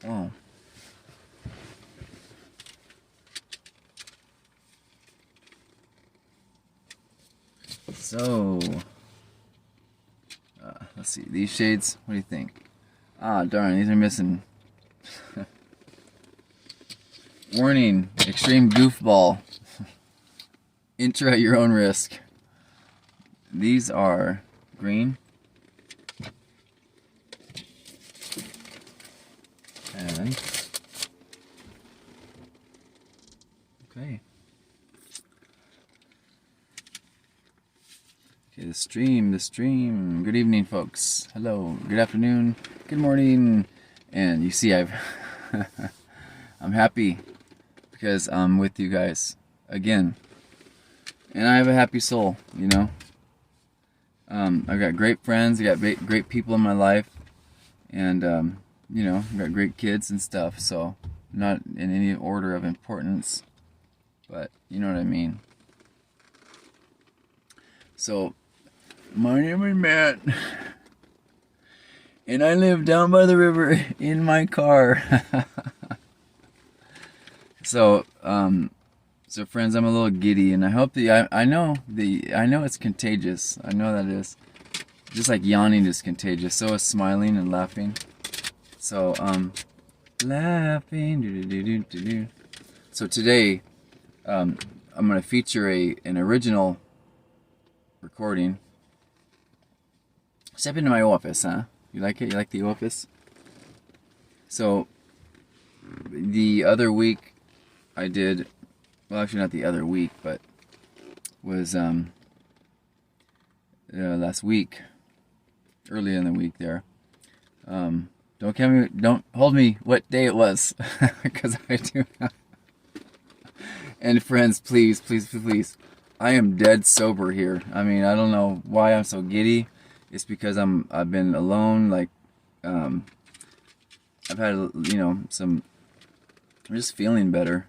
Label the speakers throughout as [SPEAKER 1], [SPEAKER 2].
[SPEAKER 1] Oh. So, let's see. These shades, what do you think? Ah, darn, these are missing. Warning, extreme goofball. Enter at your own risk. These are green. And, okay. Okay, the stream. Good evening, folks. Hello, good afternoon, good morning. And you see, I'm happy because I'm with you guys again. And I have a happy soul, you know. I've got great friends, I got great people in my life. And, you know, I've got great kids and stuff. So, not in any order of importance, but you know what I mean. So, my name is Matt, and I live down by the river in my car. So, so friends, I'm a little giddy, and I hope that I know it's contagious. I know that is. Just like yawning is contagious, so is smiling and laughing. So, laughing. So today, I'm gonna feature an original recording. Step into my office, huh? You like it? You like the office? So, the other week, I did, well, actually not the other week, but was last week, early in the week there. Don't hold me what day it was, because I do. And friends, please, I am dead sober here. I mean, I don't know why I'm so giddy. It's because I've been alone. Like, I've had, you know, I'm just feeling better.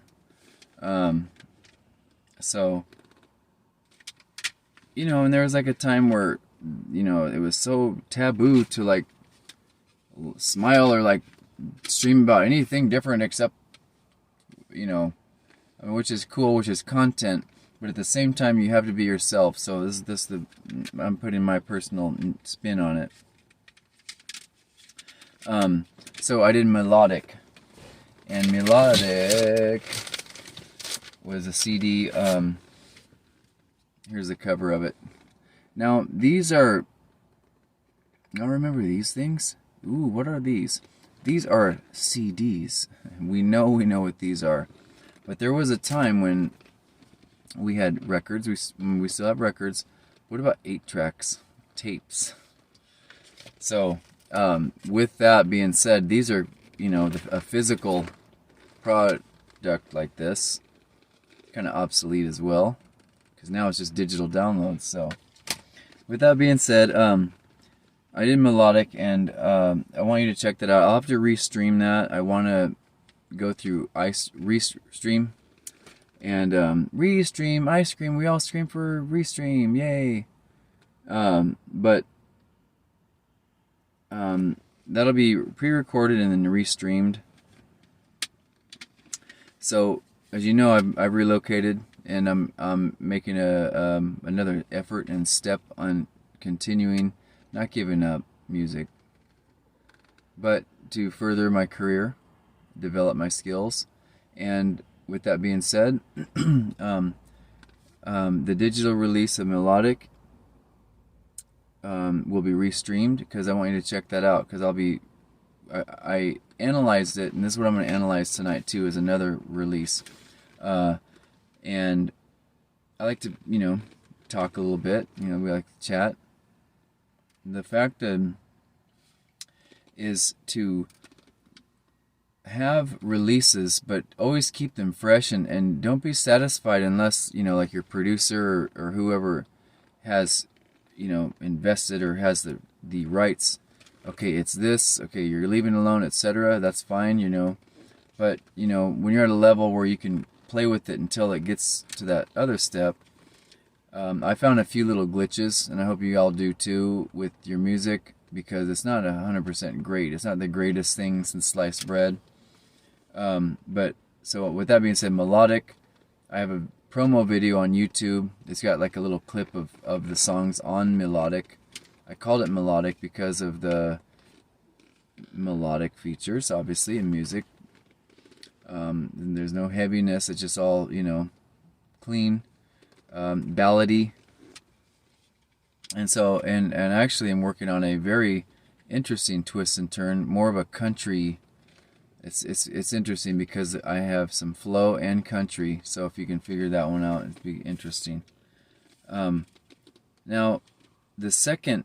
[SPEAKER 1] So, you know, and there was like a time where, you know, it was so taboo to like smile or like stream about anything different except, you know, I mean, which is cool, which is content, but at the same time you have to be yourself. So I'm putting my personal spin on it. So I did melodic, and melodic was a CD. Here's the cover of it. Now I remember these things. Ooh, what are these? These are CDs. We know what these are. But there was a time when we had records. We still have records. What about 8-tracks? Tapes. So, with that being said, these are, you know, a physical product like this. Kind of obsolete as well, because now it's just digital downloads. So, with that being said, I did melodic, and I want you to check that out. I'll have to restream that. I want to go through restream, and restream, ice cream. We all scream for restream, yay! But that'll be pre-recorded and then restreamed. So, as you know, I've relocated, and I'm making another effort and step on continuing, not giving up music, but to further my career, develop my skills. And with that being said, the digital release of melodic will be restreamed, because I want you to check that out, because I analyzed it, and this is what I'm going to analyze tonight too, is another release. And I like to, you know, talk a little bit. You know, we like to chat. The fact is to have releases, but always keep them fresh, and don't be satisfied unless, you know, like your producer or whoever has, you know, invested or has the rights. Okay, it's this. Okay, you're leaving alone, etc. That's fine, you know. But, you know, when you're at a level where you can play with it until it gets to that other step, I found a few little glitches, and I hope you all do too, with your music because it's not 100% great. It's not the greatest thing since sliced bread. But so with that being said, melodic, I have a promo video on YouTube. It's got like a little clip of the songs on melodic. I called it melodic because of the melodic features, obviously, in music. And there's no heaviness. It's just all, clean, ballady. And so, and actually I'm working on a very interesting twist and turn, more of a country. It's interesting because I have some flow and country, so if you can figure that one out, it'd be interesting. Now, the second,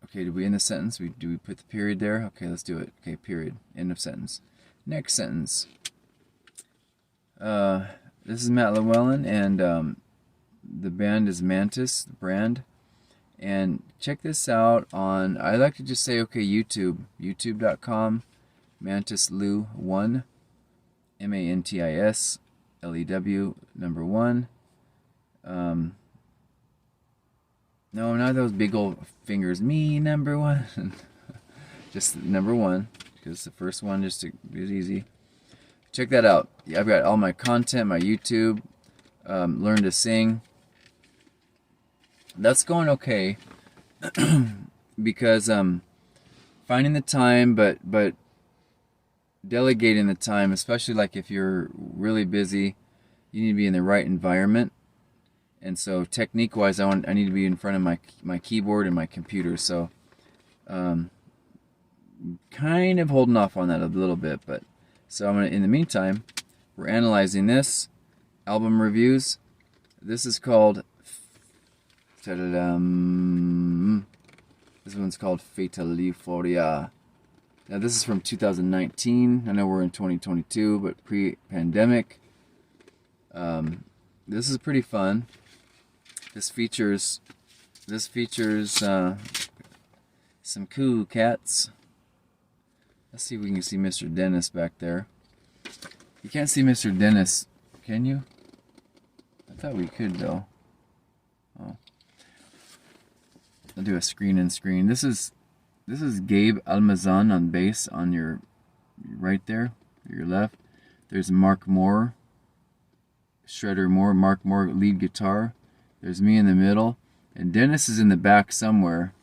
[SPEAKER 1] okay, did we end the sentence? Do we put the period there? Okay, let's do it. Okay, period. End of sentence. Next sentence. This is Matt Llewellyn, and the band is Mantis, the brand. And check this out on, I like to just say, okay, YouTube, youtube.com, Mantis Lew 1, MANTIS LEW number 1. No, not those big old fingers. Me number 1. Just number 1, because the first one just to be easy. Check that out. I've got all my content, my YouTube, learn to sing. That's going okay, because finding the time, but delegating the time, especially like if you're really busy, you need to be in the right environment. And so technique wise, I need to be in front of my keyboard and my computer. So kind of holding off on that a little bit, but so I'm gonna, in the meantime, we're analyzing this album reviews. This is called this one's called Fatal Euphoria. Now this is from 2019. I know we're in 2022, but pre-pandemic. This is pretty fun. This features some cool cats. Let's see if we can see Mr. Dennis back there. You can't see Mr. Dennis, can you? I thought we could though. Oh. I'll do a screen and screen. This is Gabe Almazan on bass on your right there, your left. There's Mark Moore, Shredder Moore, Mark Moore lead guitar. There's me in the middle, and Dennis is in the back somewhere.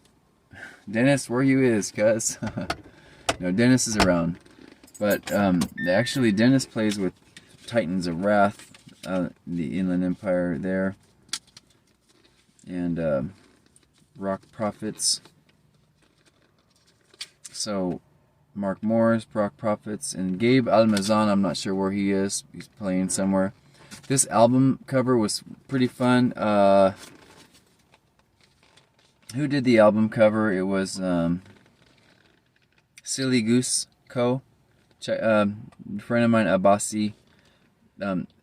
[SPEAKER 1] Dennis, where you is, cuz? No, Dennis is around. But actually, Dennis plays with Titans of Wrath, the Inland Empire there, and Rock Prophets. So, Mark Morris, Rock Prophets, and Gabe Almazan, I'm not sure where he is. He's playing somewhere. This album cover was pretty fun. Who did the album cover? It was Silly Goose Co. Friend of mine, Abasi.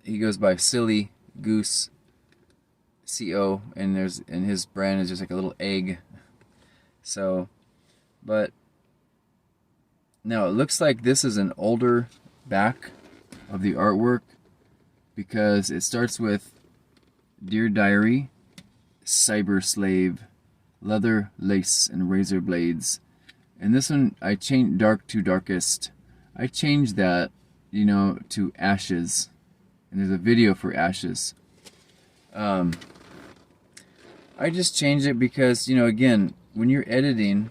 [SPEAKER 1] He goes by Silly Goose CO, and his brand is just like a little egg. So, but now it looks like this is an older back of the artwork, because it starts with Dear Diary, Cyber Slave, Leather, Lace, and Razor Blades. And this one, I changed Dark to Darkest. I changed that, to Ashes. And there's a video for Ashes. I just changed it because, again, when you're editing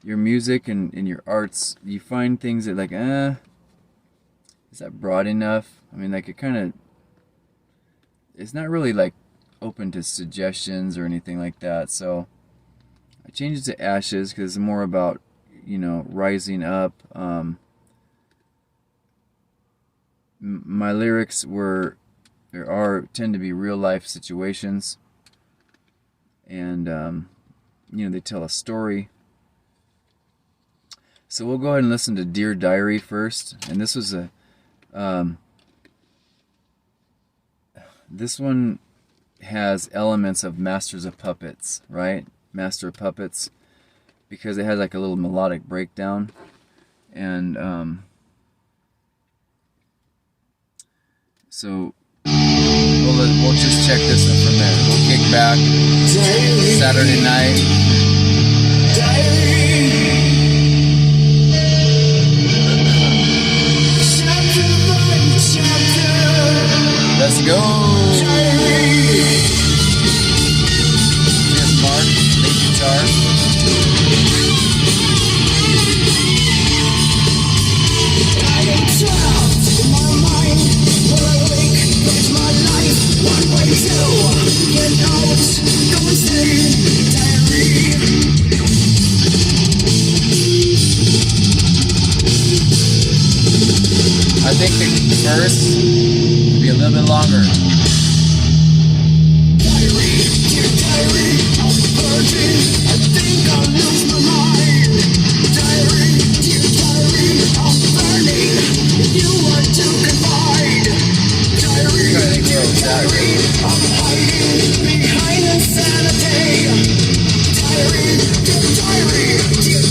[SPEAKER 1] your music and your arts, you find things that like, is that broad enough? I mean, like, it kind of, it's not really like open to suggestions or anything like that. So I changed it to Ashes because it's more about, rising up. My lyrics tend to be real life situations, and they tell a story. So we'll go ahead and listen to Dear Diary first, and this was this one has elements of Masters of Puppets, right? Master of Puppets, because it has like a little melodic breakdown, and so we'll just check this one for a minute. We'll kick back. Saturday night. Let's go! Here's Mark, lead guitar.
[SPEAKER 2] I am trapped in my mind. When I wake, there's my life. One way to get out. Go insane, diary.
[SPEAKER 1] I think the verse could be a little bit longer.
[SPEAKER 2] Diary, dear diary, I'm purging. I think I'll lose my mind. Diary, dear diary, I'm burning. You are too confined. Diary, dear diary, I'm hiding behind insanity. Diary, dear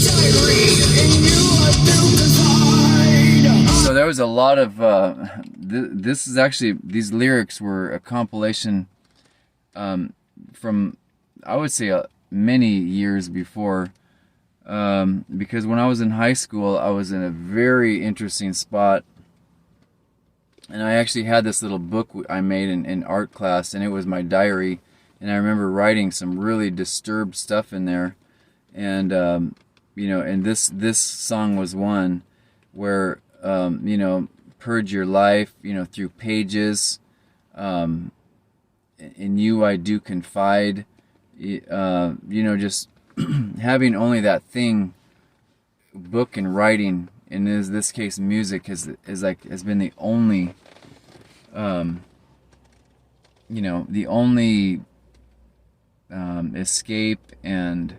[SPEAKER 2] diary, and you are too confined.
[SPEAKER 1] So there was a lot of this is actually, these lyrics were a compilation from, I would say, many years before, because when I was in high school I was in a very interesting spot, and I actually had this little book I made in art class, and it was my diary, and I remember writing some really disturbed stuff in there, and you know, and this song was one where you know, purge your life, you know, through pages. In you I do confide. You know, just having only that thing, book and writing, and in this case music, has been the only, you know, the only escape and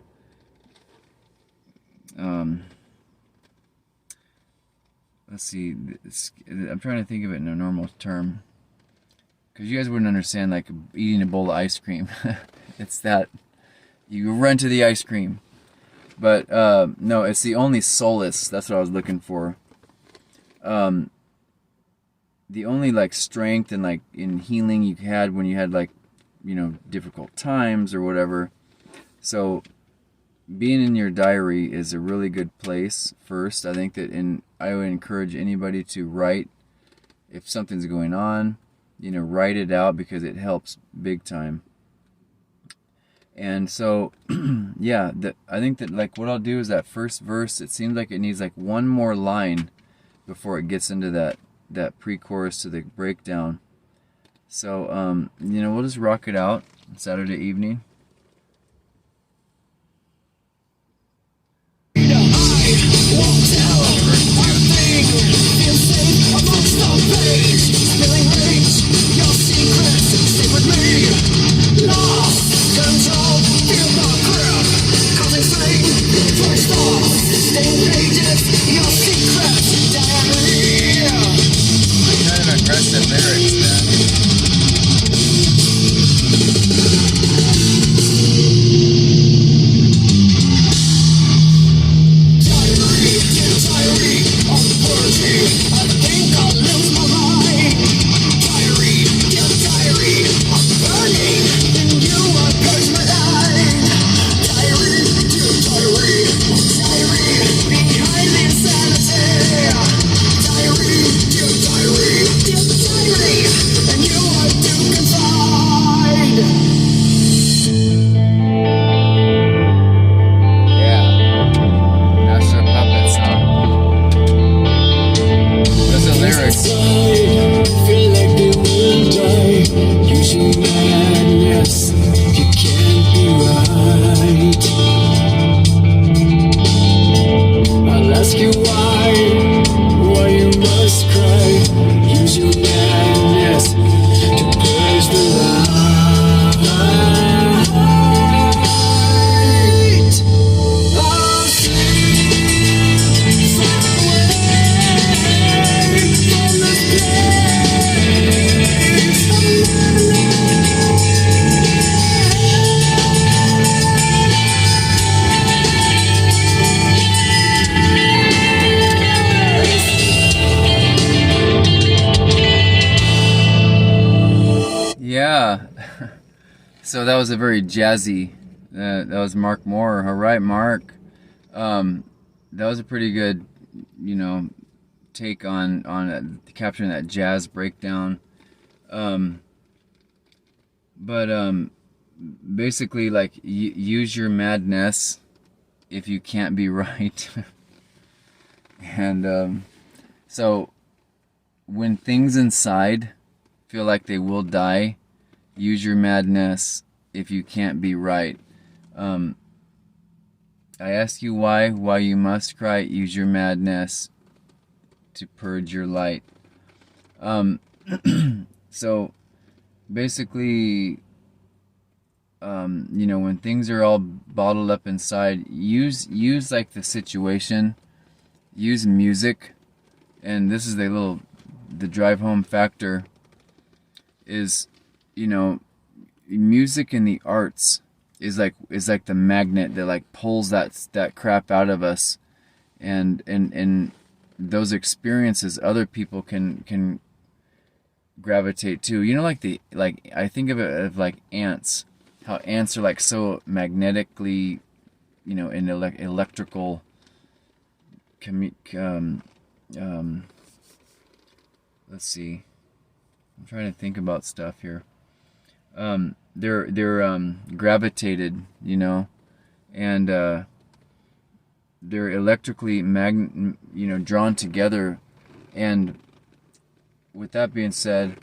[SPEAKER 1] let's see, I'm trying to think of it in a normal term, because you guys wouldn't understand, like eating a bowl of ice cream. It's that you run to the ice cream, but no, it's the only solace. That's what I was looking for. The only like strength and like in healing you had when you had, like, you know, difficult times or whatever. So being in your diary is a really good place. First, I think that I would encourage anybody to write if something's going on. You know, write it out, because it helps big time. And so, yeah, I think that, like, what I'll do is that first verse, it seems like it needs like one more line before it gets into that pre-chorus to the breakdown. So, you know, we'll just rock it out Saturday evening. Kind of aggressive lyrics, man. Yeah, so that was a very jazzy, that was Mark Moore. All right, Mark. That was a pretty good, you know, take on capturing that jazz breakdown. But basically, like, use your madness if you can't be right. And so when things inside feel like they will die, use your madness if you can't be right. I ask you why you must cry. Use your madness to purge your light. So basically, you know, when things are all bottled up inside, use like the situation, use music, and this is the drive home factor is, you know, music and the arts is like the magnet that like pulls that crap out of us, and those experiences other people can gravitate to. You know, like I think of it as like ants. How ants are like so magnetically, you know, in electrical let's see. I'm trying to think about stuff here. They're gravitated, you know, and they're electrically drawn together. And with that being said,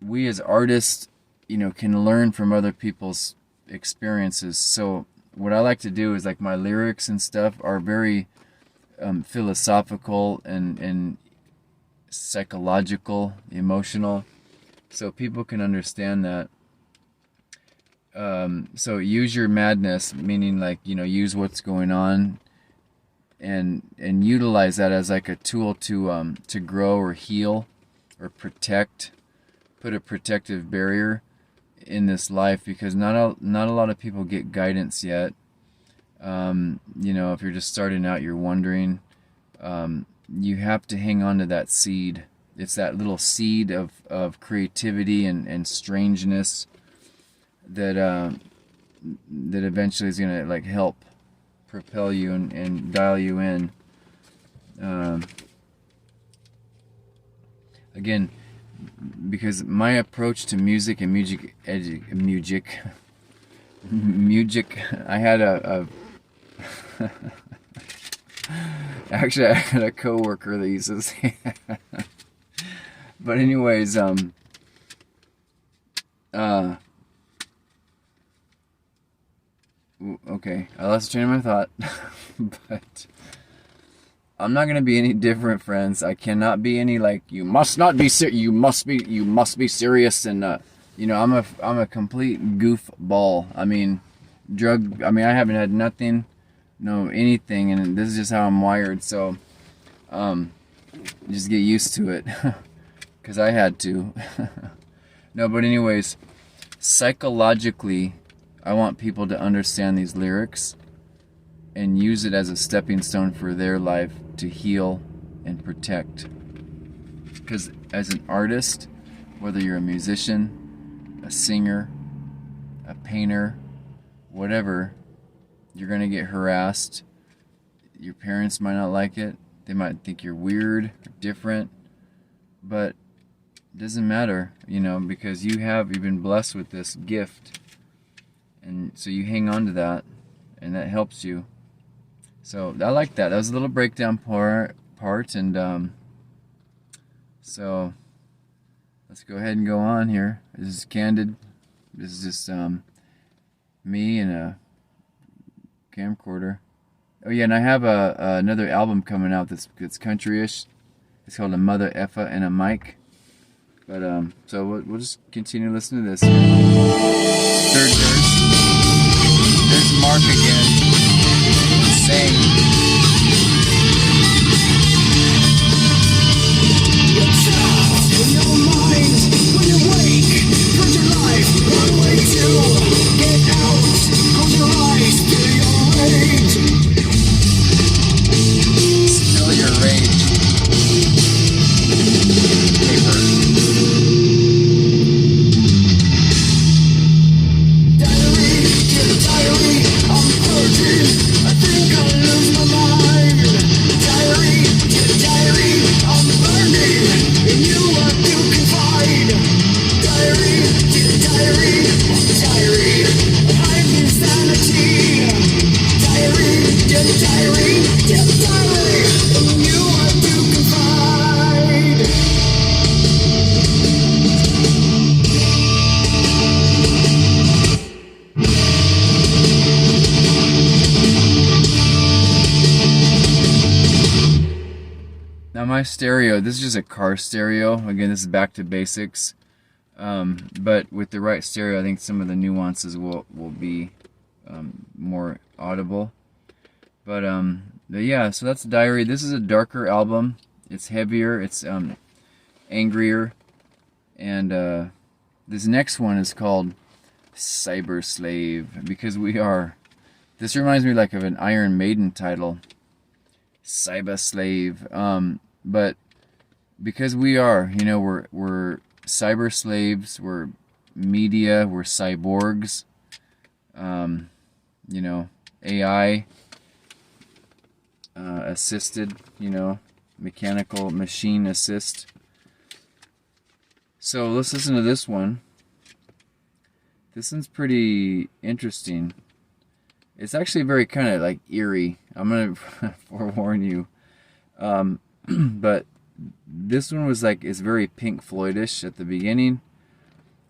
[SPEAKER 1] we as artists, you know, can learn from other people's experiences. So what I like to do is, like, my lyrics and stuff are very philosophical and psychological, emotional, so people can understand that. So use your madness, meaning, like, you know, use what's going on and utilize that as like a tool to grow or heal or protect, put a protective barrier in this life, because not a lot of people get guidance yet. You know, if you're just starting out, you're wondering, you have to hang on to that seed. It's that little seed of creativity and strangeness that eventually is gonna, like, help propel you and dial you in. Again, because my approach to music and music, I had a actually, I had a coworker that used to say but anyways, okay, I lost the train of my thought. But I'm not gonna be any different, friends. I cannot be any, like, you must not be you must be serious, and you know, I'm a complete goofball. I mean, I haven't had nothing, no anything, and this is just how I'm wired. So just get used to it, because I had to. No, but anyways, psychologically, I want people to understand these lyrics and use it as a stepping stone for their life to heal and protect. Because as an artist, whether you're a musician, a singer, a painter, whatever, you're going to get harassed. Your parents might not like it. They might think you're weird or different. But it doesn't matter, you know, because you've been blessed with this gift. And so you hang on to that, and that helps you. So I like that. That was a little breakdown part, and so let's go ahead and go on here. This is Candid. This is just me and a camcorder. Oh yeah, and I have another album coming out that's country-ish. It's called A Mother Effa and a Mic. But so we'll just continue listening to this. Third verse. There's Mark again, saying,
[SPEAKER 2] You're trapped in your mind when you wake. Put your life one way to get out. Close your eyes, feel your rage.
[SPEAKER 1] still your rage. Paper.
[SPEAKER 2] Diary, I'm purging. I think
[SPEAKER 1] Now my stereo, this is just a car stereo. Again, this is back to basics. But with the right stereo, I think some of the nuances will be more audible. But yeah, so that's Diary. This is a darker album. It's heavier. It's angrier. And this next one is called Cyber Slave, because we are. This reminds me like of an Iron Maiden title. Cyber Slave. But because we are, you know, we're cyber slaves. We're media. We're cyborgs. You know, AI assisted. You know, mechanical machine assist. So let's listen to this one. This one's pretty interesting. It's actually very kind of like eerie. I'm gonna forewarn you. But this one was like, it's very Pink Floydish at the beginning.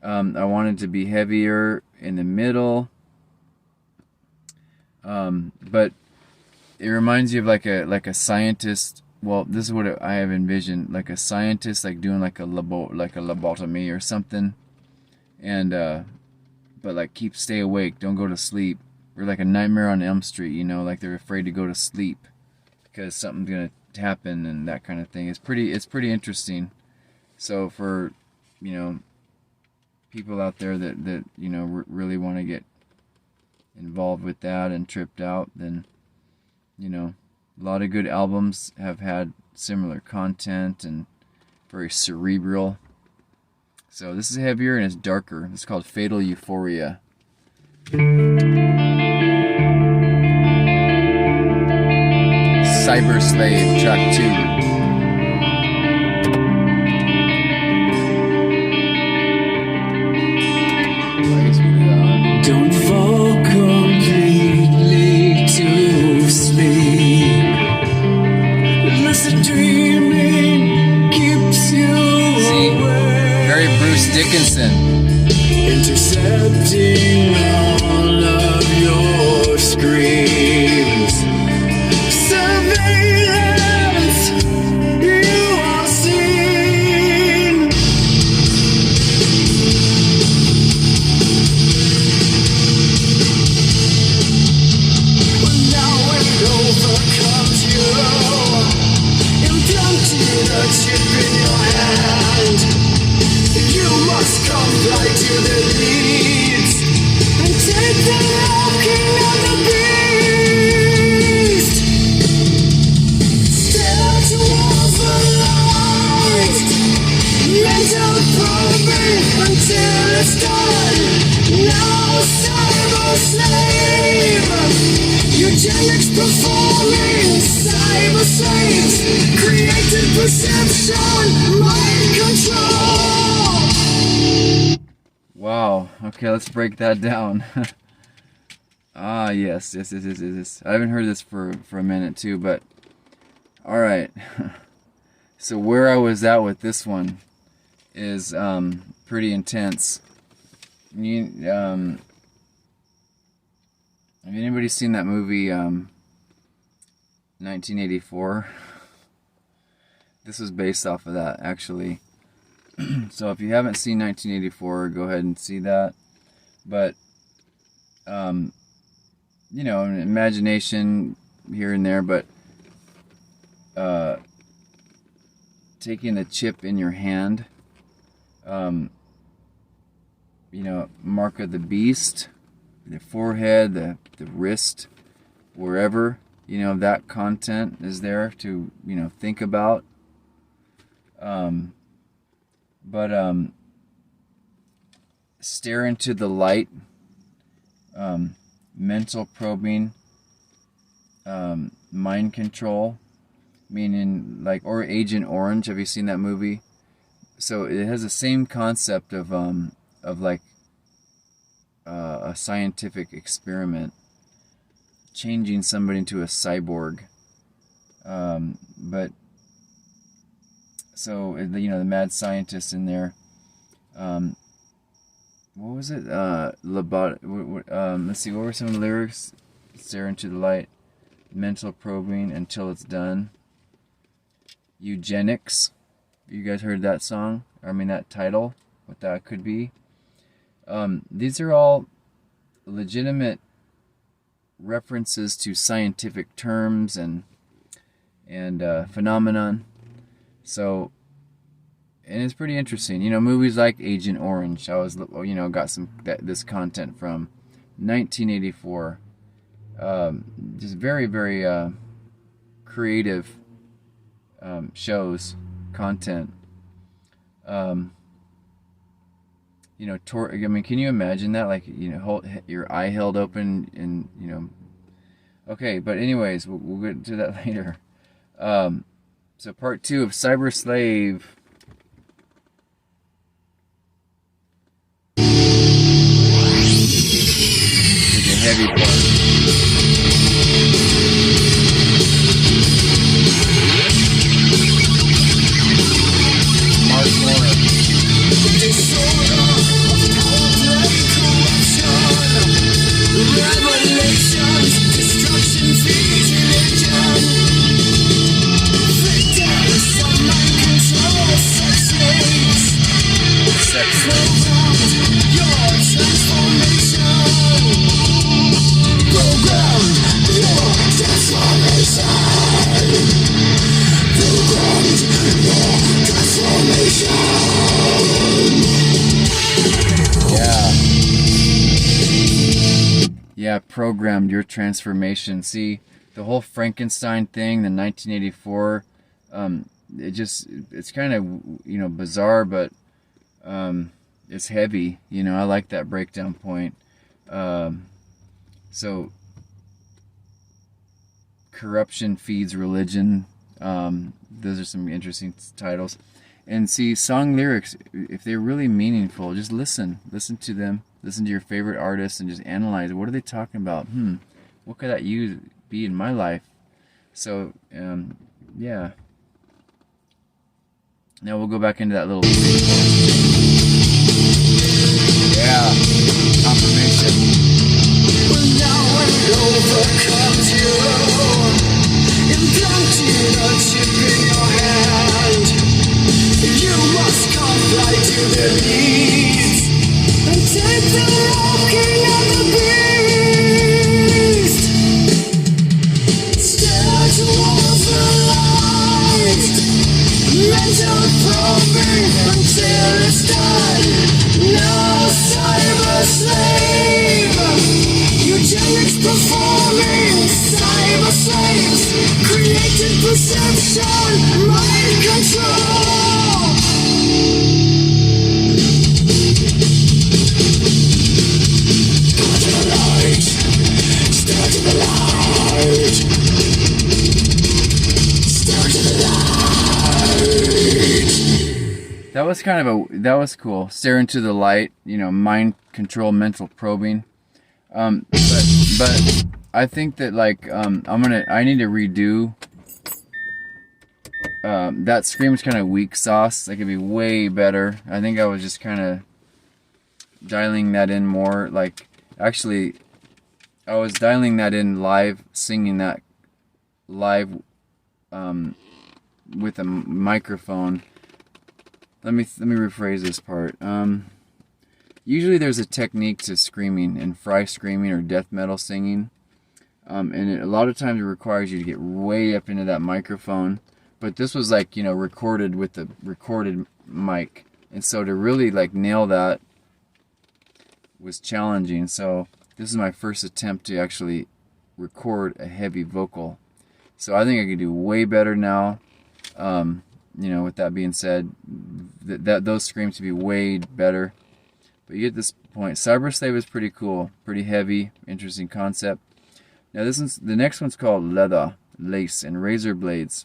[SPEAKER 1] I wanted to be heavier in the middle. But it reminds you of like a scientist. Well, this is what I have envisioned, like a scientist, like doing like a lobotomy or something, and but like stay awake, don't go to sleep, or like a Nightmare on Elm Street, you know, like they're afraid to go to sleep because something's gonna happen and that kind of thing. It's pretty interesting. So for, you know, people out there that you know really want to get involved with that and tripped out, then, you know, a lot of good albums have had similar content and very cerebral. So this is heavier and it's darker. It's called Fatal Euphoria. Cyber Slave, track 2.
[SPEAKER 2] Don't fall completely to sleep. Lucid dreaming keeps you awake.
[SPEAKER 1] Very Bruce Dickinson.
[SPEAKER 2] Intercepting all of your screams. Surveillance, you are seen. But now it overcomes you. Implanted a chip in your hand. You must comply to the leads and take the walking of the beast. Stare towards the light. Mental probing until it's done. Now cyber slave. Eugenics performing cyber slaves. Created perception, mind control.
[SPEAKER 1] Wow. Okay, let's break that down. Yes. I haven't heard this for a minute too, but all right. So where I was at with this one is pretty intense. Have anybody seen that movie 1984? This was based off of that, actually. So if you haven't seen 1984, go ahead and see that. But you know, an imagination here and there, but taking a chip in your hand, you know, mark of the beast, the forehead, the wrist, wherever, you know, that content is there to, you know, think about. But stare into the light, mental probing, mind control, meaning like, or Agent Orange. Have you seen that movie? So it has the same concept of like a scientific experiment, changing somebody into a cyborg. But so, you know, the mad scientist in there. What was it? Let's see. What were some of the lyrics? Stare into the light, mental probing until it's done. Eugenics. You guys heard that song? I mean that title, what that could be. These are all legitimate references to scientific terms and phenomenon. So, and it's pretty interesting. You know, movies like Agent Orange. I was, you know, got this content from 1984. Just very, very creative shows, content. You know, I mean, can you imagine that? Like, you know, hold your eye held open, and you know. Okay, but anyways, we'll get to that later. So part 2 of Cyber Slave. Is a heavy part. Mark Moore.
[SPEAKER 2] Revelations, destruction, vigilation. Victims of mind control, sex slaves. Programmed your transformation. Programmed your transformation. Programmed your transformation.
[SPEAKER 1] Yeah, programmed your transformation. See, the whole Frankenstein thing, the 1984, it's kind of, you know, bizarre, but it's heavy. You know, I like that breakdown point. So, corruption feeds religion. Those are some interesting titles. And see, song lyrics, if they're really meaningful, just listen to them. Listen to your favorite artists and just analyze. What are they talking about? What could that be in my life? So, yeah. Now we'll go back into that little. Yeah, confirmation.
[SPEAKER 2] Now it overcomes you. Implanted a chip in your hand. You must comply to their needs. And take the walking of the beast. Start to authorize. Mental probing until it's done. No cyber slave. Eugenics performing. Cyber slaves. Created perception. Mind control.
[SPEAKER 1] That was cool. Stare into the light, you know, mind control, mental probing. But I think that like I need to redo. That scream was kind of weak sauce. That could be way better. I think I was just kind of dialing that in more. Like, actually, I was dialing that in live, singing that live with a microphone. Let me rephrase this part. Usually there's a technique to screaming, and fry screaming or death metal singing. And a lot of times it requires you to get way up into that microphone. But this was like, you know, recorded with the recorded mic. And so to really like nail that was challenging. So this is my first attempt to actually record a heavy vocal. So I think I could do way better now. You know, with that being said, those screams to be way better. But you get this point. Cyber Slave is pretty cool, pretty heavy, interesting concept. Now the next one's called Leather, Lace, and Razor Blades,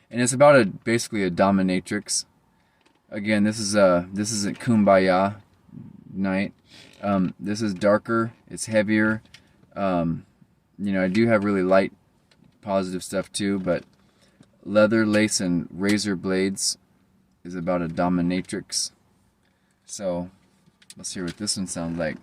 [SPEAKER 1] and it's about basically a dominatrix. Again, this isn't Kumbaya night. This is darker. It's heavier. You know, I do have really light, positive stuff too, but Leather, Lace, and Razor Blades is about a dominatrix. So let's hear what this one sounds like.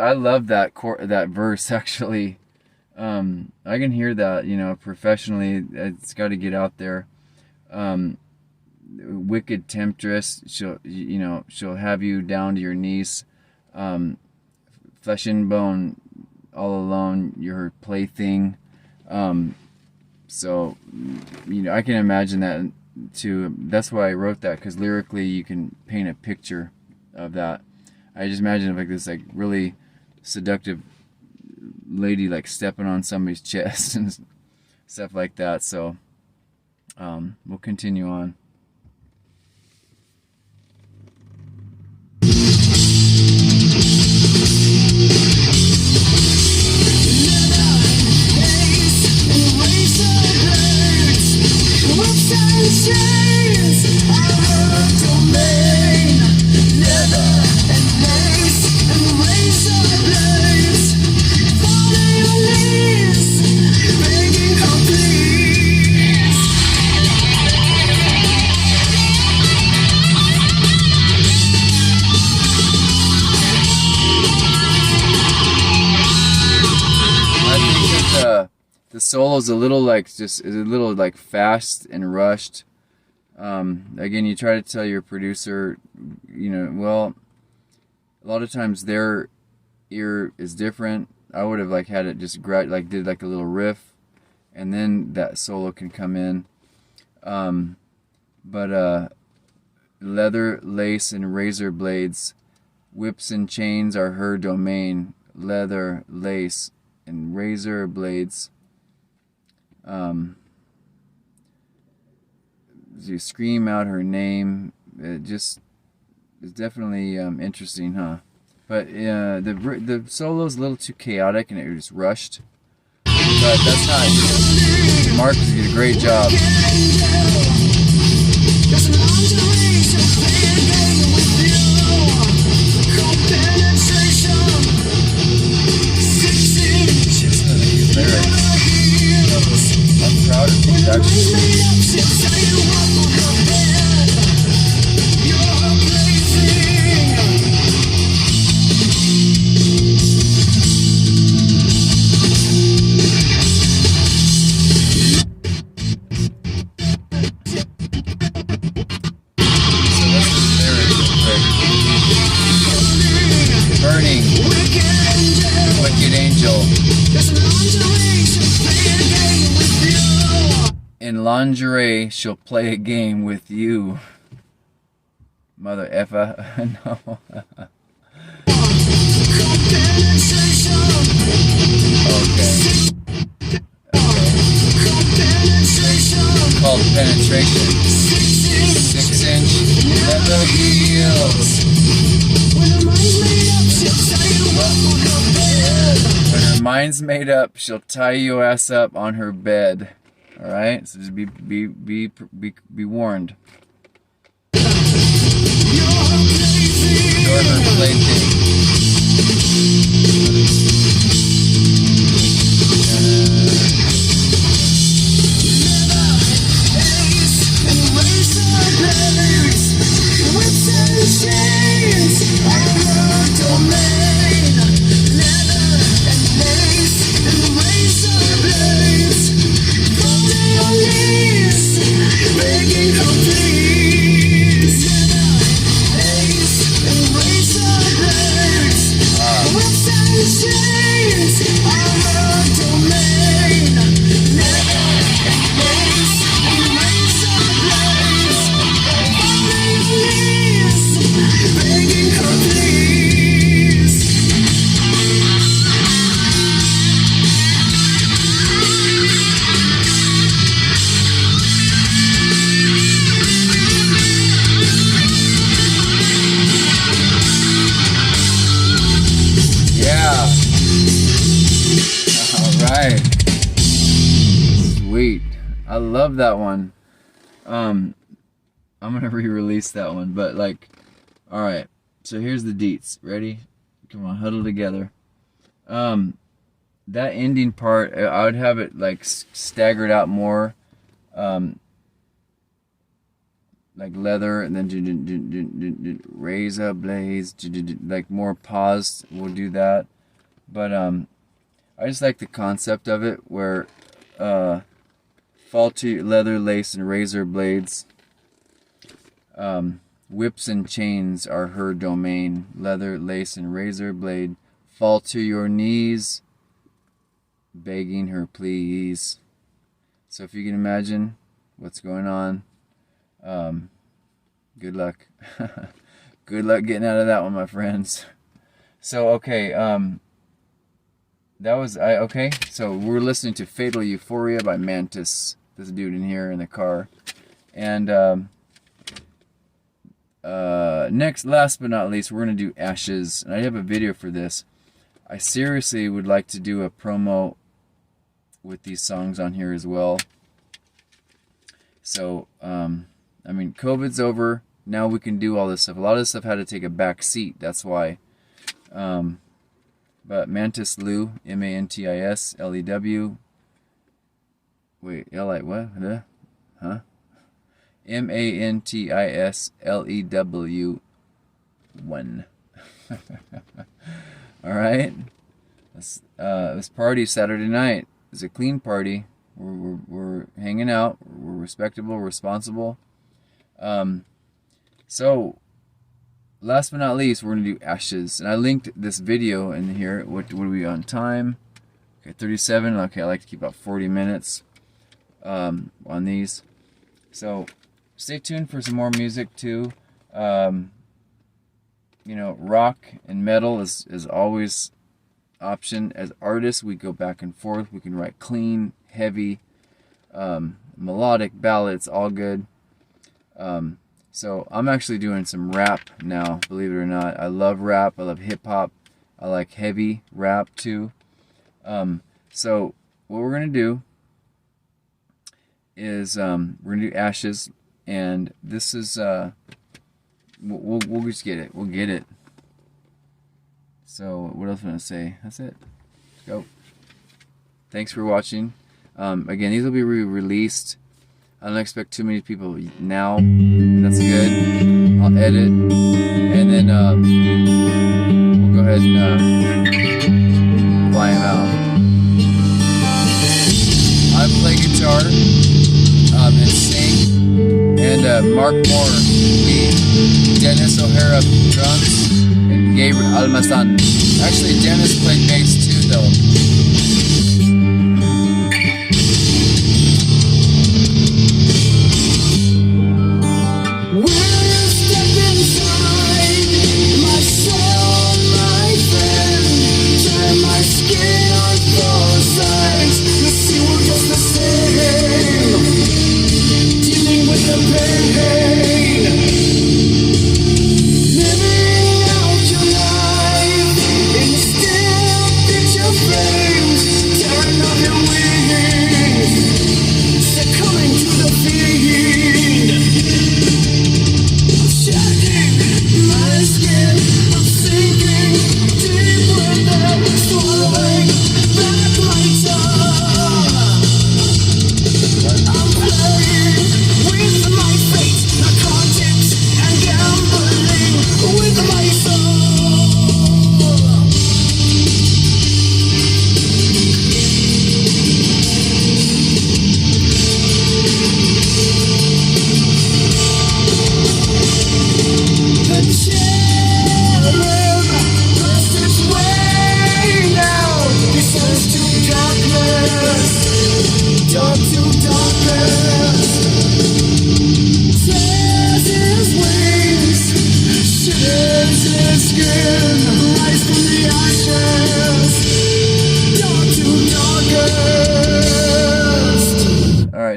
[SPEAKER 1] I love that verse actually. I can hear that, professionally. It's got to get out there. Wicked temptress, she'll have you down to your knees. Flesh and bone, all alone. You're her plaything. So I can imagine that too. That's why I wrote that, because lyrically you can paint a picture of that. I just imagine like this like really seductive lady like stepping on somebody's chest and stuff like that. So we'll continue on. The solo's a little like fast and rushed. Again, you try to tell your producer, well, a lot of times their ear is different. I would have like had it just did like a little riff, and then that solo can come in. But leather, lace, and razor blades, whips and chains are her domain. Leather, lace, and razor blades. You scream out her name. It's definitely interesting, huh? But the solo's a little too chaotic and it was rushed. But that's not. Mark did a great job. I'm proud of these actually. Burning, wicked angel. In lingerie, she'll play a game with you. Mother effer. No. Okay. Called penetration. 6-inch leather heels. When her mind's made up, she'll tie your ass up on her bed. All right, so just be warned. You're her plaything.
[SPEAKER 2] Razor blades.
[SPEAKER 1] right. Sweet. I love that one. I'm gonna re-release that one, but like, all right. So here's the deets. Ready? Come on, huddle together. That ending part, I would have it like staggered out more, like leather, and then razor blades, like more paused. We'll do that, but I just like the concept of it, where faulty leather, lace, and razor blades. Whips and chains are her domain. Leather, lace, and razor blade fall to your knees, begging her please. So if you can imagine what's going on, good luck. Good luck getting out of that one, my friends. So okay, that was okay. So we're listening to Fatal Euphoria by Mantis. This dude in here in the car, and next, last but not least, we're gonna do Ashes, and I have a video for this. I seriously would like to do a promo with these songs on here as well. So, I mean, COVID's over. Now we can do all this stuff. A lot of this stuff had to take a back seat. That's why. But Mantis Lew, MANTISLEW. Wait, L-I what? Huh? MANTISLEW 1. Alright? This party Saturday night is a clean party. We're hanging out. We're respectable, responsible. So, last but not least, we're going to do Ashes. And I linked this video in here. What are we on time? Okay, 37. Okay, I like to keep about 40 minutes on these. So, stay tuned for some more music too. You know, rock and metal is always option. As artists, we go back and forth. We can write clean, heavy, melodic ballads, all good. So I'm actually doing some rap now, believe it or not. I love rap. I love hip hop. I like heavy rap too. So what we're gonna do is we're gonna do Ashes, and this is we'll just get it. We'll get it. So what else am I gonna say? That's it. Let's go. Thanks for watching. Again, these will be released. I don't expect too many people now. That's good. I'll edit, and then we'll go ahead and fly them out. I play guitar and sing, and Mark Moore lead, Dennis O'Hara drums, and Gabriel Almazan. Actually, Dennis played bass too, though.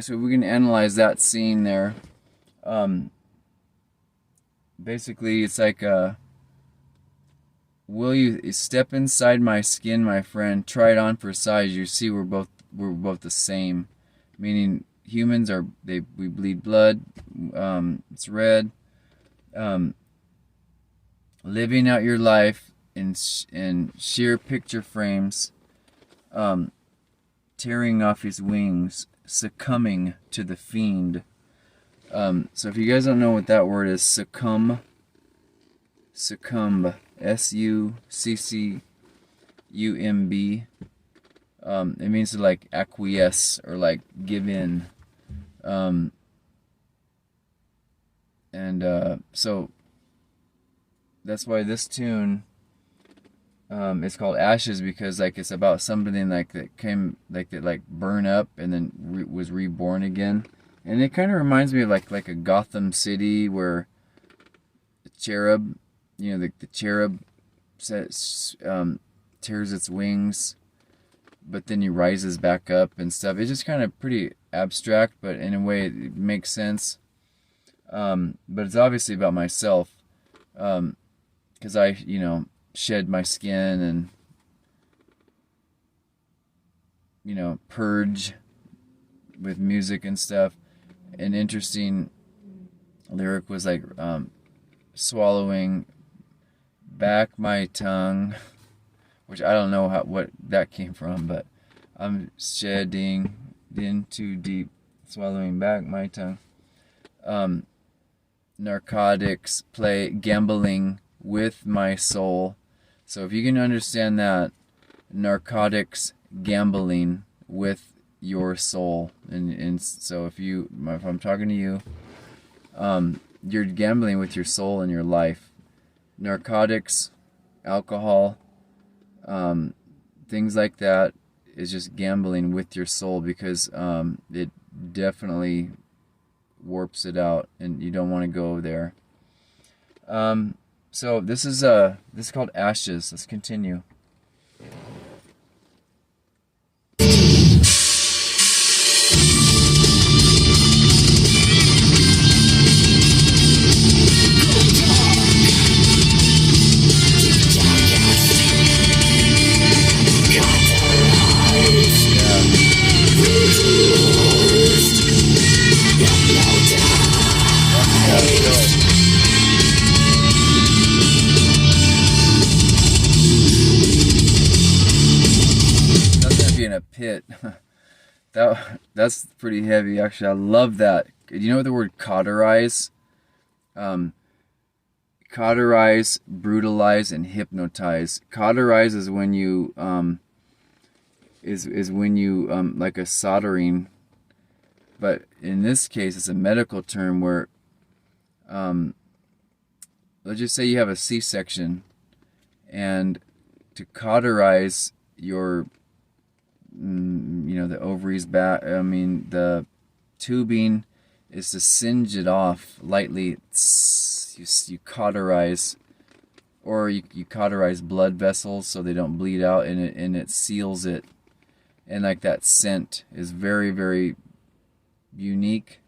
[SPEAKER 1] So we can analyze that scene there. Basically, it's like will you step inside my skin, my friend? Try it on for size. You see, we're both the same. Meaning, humans we bleed blood. It's red. Living out your life in sheer picture frames. Tearing off his wings, succumbing to the fiend. So if you guys don't know what that word is, succumb, succumb, S-U-C-C-U-M-B. It means to like acquiesce or like give in. So that's why this tune it's called Ashes, because like it's about something like that came that burn up and then was reborn again. And it kind of reminds me of like a Gotham City where the cherub, the cherub tears its wings, but then he rises back up and stuff. It's just kind of pretty abstract, but in a way it makes sense. But it's obviously about myself, because I, shed my skin and, purge with music and stuff. An interesting lyric was like, swallowing back my tongue, which I don't know what that came from, but I'm shedding in too deep, swallowing back my tongue. Narcotics, gambling with my soul. So if you can understand that, narcotics, gambling with your soul, and so if I'm talking to you, you're gambling with your soul and your life. Narcotics, alcohol, things like that is just gambling with your soul, because it definitely warps it out, and you don't want to go there. So this is called Ashes. Let's continue. In a pit. That's pretty heavy, actually. I love that. You know what the word cauterize? Cauterize, brutalize, and hypnotize. Cauterize is when you is when you like a soldering, but in this case it's a medical term where let's just say you have a C-section, and to cauterize your the ovaries back, the tubing, is to singe it off lightly. You cauterize, or you cauterize blood vessels so they don't bleed out, and it seals it. And like that scent is very, very unique.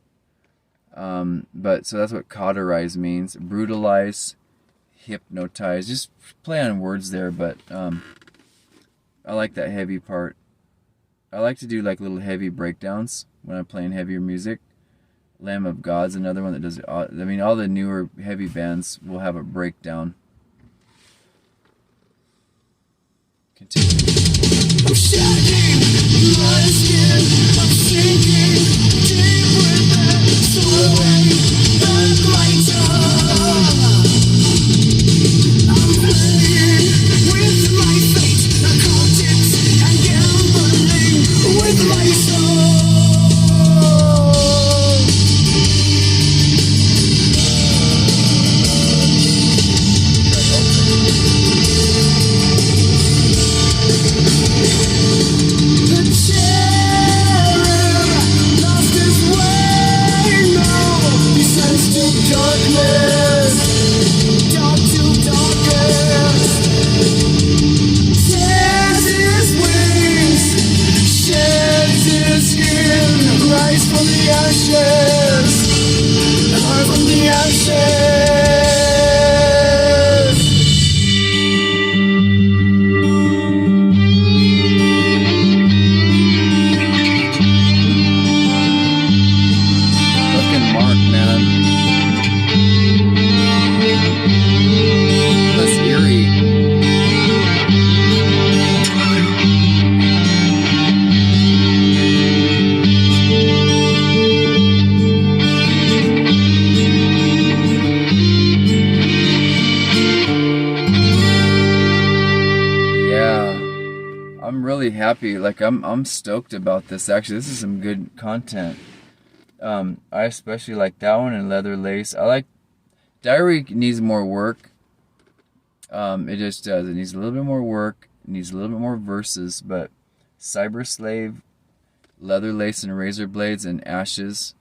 [SPEAKER 1] But so that's what cauterize means. Brutalize, hypnotize. Just play on words there, but I like that heavy part. I like to do like little heavy breakdowns when I'm playing heavier music. Lamb of God's another one that does it. All the newer heavy bands will have a breakdown. Continue.
[SPEAKER 2] I'm shedding my skin, I'm sinking deep within, swallowing back my tongue. I'm playing with my fate, narcotics and gambling with my soul. From the ashes.
[SPEAKER 1] happy. Like I'm stoked about this. Actually, this is some good content. I especially like that one and Leather Lace. I like Diary needs more work. It just does. It needs a little bit more work. It needs a little bit more verses. But Cyber Slave, Leather Lace and Razor Blades and Ashes,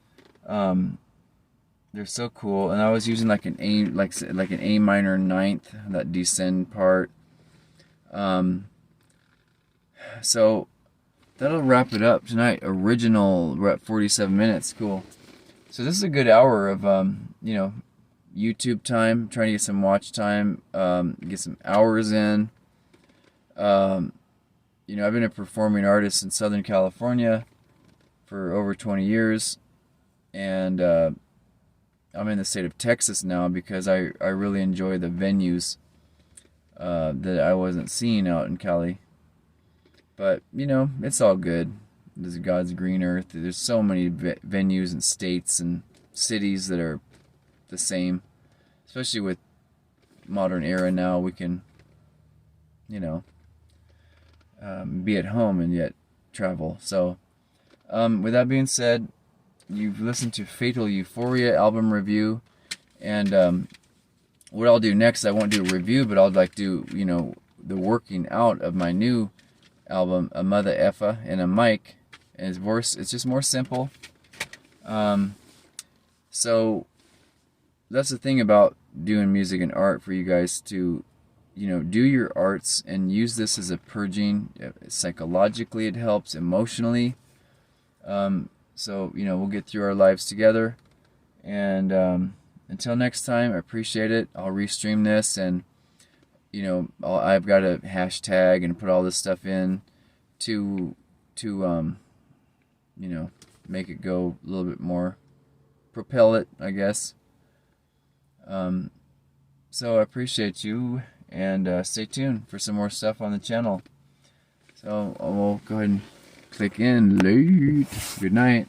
[SPEAKER 1] they're so cool. And I was using like an A minor ninth, that descend part. So that'll wrap it up tonight. Original, we're at 47 minutes. Cool. So this is a good hour of YouTube time. Trying to get some watch time, get some hours in. I've been a performing artist in Southern California for over 20 years, and I'm in the state of Texas now because I really enjoy the venues that I wasn't seeing out in Cali. But, it's all good. There's God's green earth. There's so many venues and states and cities that are the same. Especially with modern era now, we can, be at home and yet travel. So, with that being said, you've listened to Fatal Euphoria album review. And what I'll do next, I won't do a review, but I'll do, the working out of my new album, A Mother Effa and a Mic. And it's just more simple. So that's the thing about doing music and art, for you guys to, do your arts and use this as a purging. Psychologically it helps, emotionally. So, we'll get through our lives together. And until next time, I appreciate it. I'll restream this, and I've got a hashtag and put all this stuff in to make it go a little bit more, propel it, I guess. So I appreciate you, and stay tuned for some more stuff on the channel. So we'll go ahead and click in late. Good night.